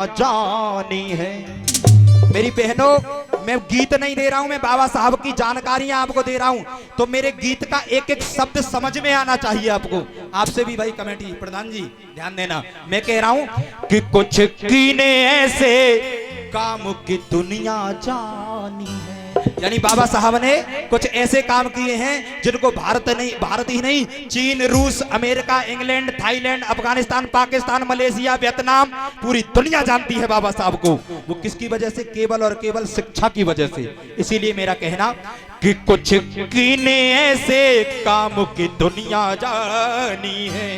जानी है। मेरी बहनों, मैं गीत नहीं दे रहा हूं, मैं बाबा साहब की जानकारियां आपको दे रहा हूं, तो मेरे गीत का एक एक शब्द समझ में आना चाहिए आपको। आपसे भी भाई कमेटी प्रधान जी ध्यान देना, मैं कह रहा हूं कि कुछ कीने ऐसे काम की दुनिया जानी है। यानी बाबा साहब ने कुछ ऐसे काम किए हैं जिनको भारत ही नहीं, चीन, रूस, America, England, Thailand, Afghanistan, Pakistan, Malaysia, Vietnam, पूरी दुनिया जानती है बाबा साहब को। वो किसकी वजह से? केवल और केवल शिक्षा की वजह से। इसीलिए मेरा कहना कि कुछ कीने ऐसे काम की दुनिया जानी है,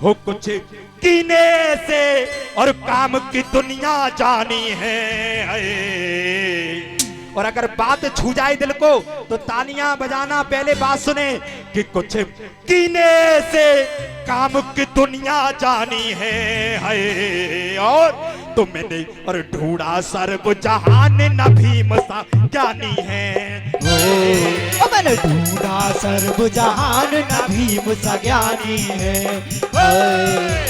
हो कुछ कीने से और काम की दुनिया जानी है। और अगर बात छू जाए दिल को तो तालियां बजाना। पहले बात सुने कि कुछ कीने से काम की दुनिया जानी है। और तो मैंने और ढूंढा सर्व जहान न भीम सा ज्ञानी है। मैंने ढूंढा सर्व जहान न भीम सा ज्ञानी है।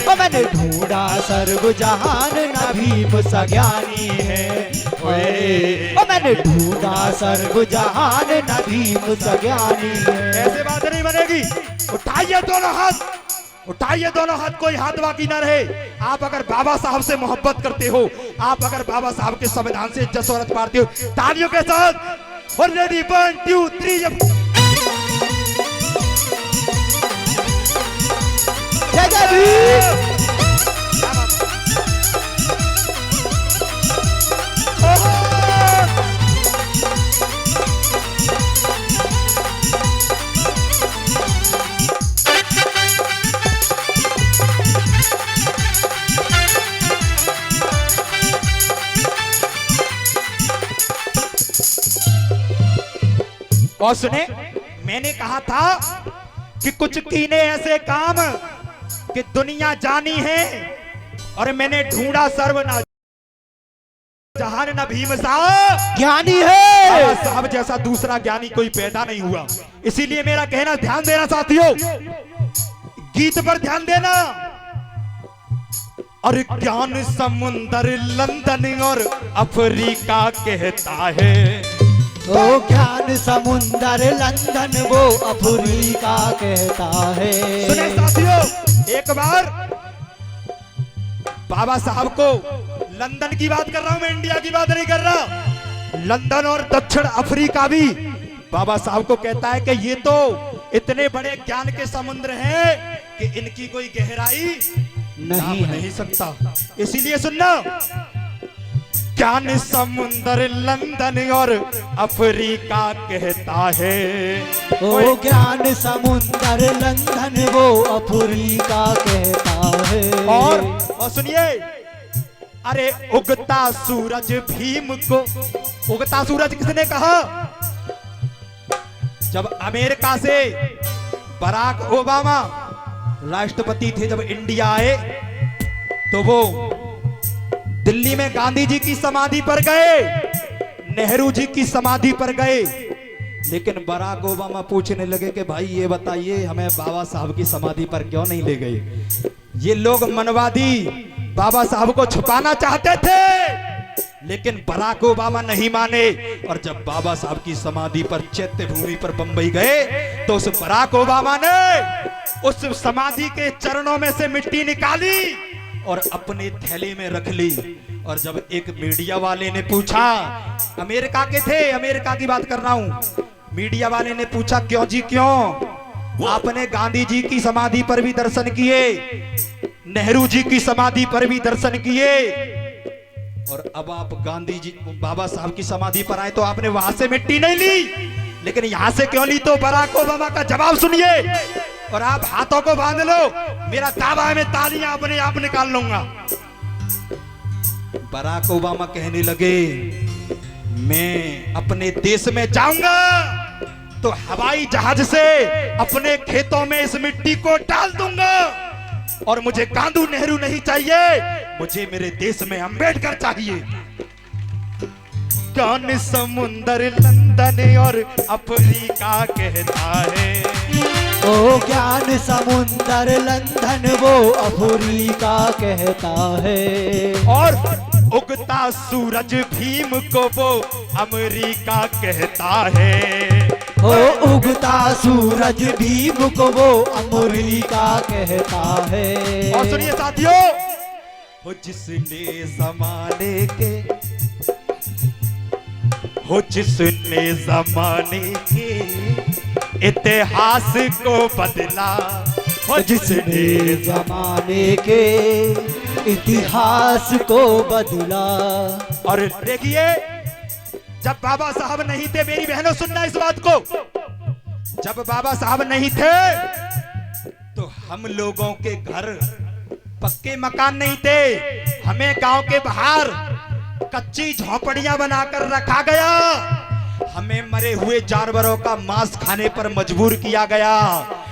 मैंने ढूंढा सर्व जहान न भीम सा ज्ञानी है। मैंने ढूंढा सर्व जहान न भीम सा ज्ञानी है। ऐसे बात नहीं बनेगी। उठाइए दोनों हाथ, उठाइए दोनों हाथ, कोई हाथ बाकी ना रहे। आप अगर बाबा साहब से मोहब्बत करते हो, आप अगर बाबा साहब के संविधान से जसोरत पाते हो, तालियों के साथ। और रेडी 1 2 3 जय जय भीम। और सुने, मैंने कहा था कि कुछ कीने ऐसे काम कि दुनिया जानी है, और मैंने ढूंढा सर्व न जहान न भीम सा ज्ञानी है। साहब जैसा दूसरा ज्ञानी कोई पैदा नहीं हुआ। इसीलिए मेरा कहना, ध्यान देना साथियों, गीत पर ध्यान देना। और ज्ञान समुंदर लंदन और अफ्रीका कहता है। वो ज्ञान समुंदर लंदन वो अफ्रीका कहता है। सुने साथियों, एक बार बाबा साहब को, लंदन की बात कर रहा हूं मैं, इंडिया की बात नहीं कर रहा, लंदन और दक्षिण अफ्रीका भी बाबा साहब को कहता है कि ये तो इतने बड़े ज्ञान के समुद्र हैं कि इनकी कोई गहराई नहीं सकता। इसीलिए सुनना, ज्ञान समुंदर लंदन और अफ्रीका कहता है। ओ ज्ञान समुंदर लंदन वो अफ्रीका कहता है। और सुनिए, अरे उगता सूरज भीम को, उगता सूरज किसने कहा? जब अमेरिका से बराक ओबामा राष्ट्रपति थे, जब इंडिया आए तो वो दिल्ली में गांधी जी की समाधि पर गए, नेहरू जी की समाधि पर गए, लेकिन बराक ओबामा पूछने लगे कि भाई ये बताइए हमें बाबा साहब की समाधि पर क्यों नहीं ले गए। ये लोग मनवादी बाबा साहब को छुपाना चाहते थे, लेकिन बराक ओबामा नहीं माने। और जब बाबा साहब की समाधि पर चैत्य भूमि पर बंबई गए तो उस बराक ओबामा ने उस समाधि के चरणों में से मिट्टी निकाली और अपने थैले में रख ली। और जब एक मीडिया वाले ने पूछा, अमेरिका के थे, अमेरिका की बात कर रहा हूं, मीडिया वाले ने पूछा क्यों जी क्यों? आपने गांधी जी की समाधि पर भी दर्शन किए, नेहरू जी की समाधि पर भी दर्शन किए, और अब आप गांधी जी बाबा साहब की समाधि पर आए तो आपने वहां से मिट्टी नहीं ली, लेकिन यहां से क्यों ली? तो बराक ओबामा का जवाब सुनिए, और आप हाथों को बांध लो, मेरा दावा है मैं तालियां अपने आप निकाल लूंगा। बराक ओबामा कहने लगे, मैं अपने देश में जाऊंगा तो हवाई जहाज से अपने खेतों में इस मिट्टी को डाल दूंगा, और मुझे गांधी नेहरू नहीं चाहिए, मुझे मेरे देश में अंबेडकर चाहिए। ज्ञान समुंदर लंदन और अफ्रीका कहता है। ओ ज्ञान समुंदर लंदन वो अफ्रीका कहता है। और उगता सूरज भीम को वो अमेरिका कहता है। ओ उगता सूरज भीम को वो अमेरिका कहता है। और सुनिए साथियों, हो जिसने जमाने के, हो जिसने जमाने के इतिहास को बदला, हो जिसने जमाने के इतिहास को बदला। और देखिए, जब बाबा साहब नहीं थे, मेरी बहनों सुनना इस बात को, जब बाबा साहब नहीं थे तो हम लोगों के घर पक्के मकान नहीं थे, हमें गांव के बाहर कच्ची झोपड़ियां बनाकर रखा गया, हमें मरे हुए जानवरों का मांस खाने पर मजबूर किया गया,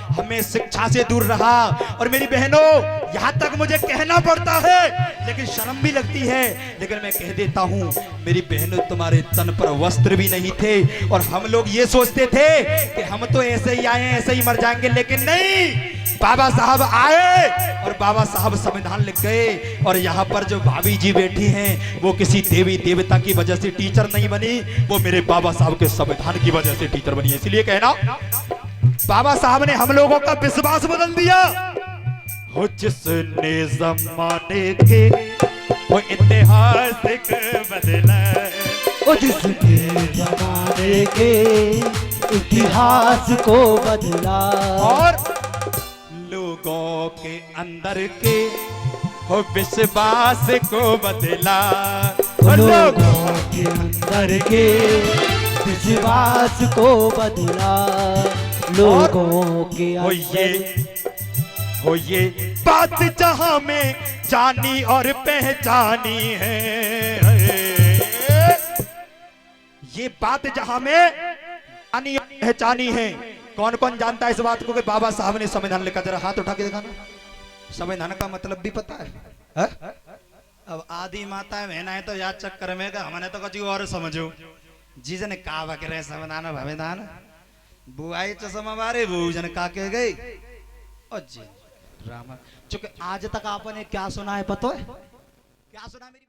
हमें शिक्षा से दूर रहा। और मेरी बहनों, यहाँ तक मुझे कहना पड़ता है लेकिन शर्म भी लगती है, लेकिन मैं कह देता हूँ, मेरी बहनों तुम्हारे तन पर वस्त्र भी नहीं थे। और हम लोग ये सोचते थे कि हम तो ऐसे ही आए ऐसे ही मर जाएंगे, लेकिन नहीं, बाबा साहब आए और बाबा साहब संविधान लिख गए। और यहाँ पर जो भाभी जी बैठी हैं वो किसी देवी देवता की वजह से टीचर नहीं बनी, वो मेरे बाबा साहब के संविधान की वजह से टीचर बनी है। इसलिए कहना, बाबा साहब ने हम लोगों का विश्वास बदल दिया। हो जिसने जमाने के वो इतिहास बदला, ओ जिसने जमाने के इतिहास को बदला। और लोगों के अंदर के हो विश्वास को बदला, लोगों के अंदर के विश्वास को बदला। लोगों के हो ये बात जहां में जानी और पहचानी है, ये बात जहां में जानी और पहचानी है। कौन कौन जानता है इस बात को कि बाबा साहब ने संविधान लिखा? जरा हाथ उठा के दिखाना। संविधान का मतलब भी पता है? अब आदि माता बहना तो याद चक्कर में का हमने तो कुछ और समझो, जिसने कहा वगैरह संविधान भविधान बुआई चश्मा बारे वो जन का के गई। और जी रामा, चूंकि आज तक आपने क्या सुना है पता है? क्या सुना मेरी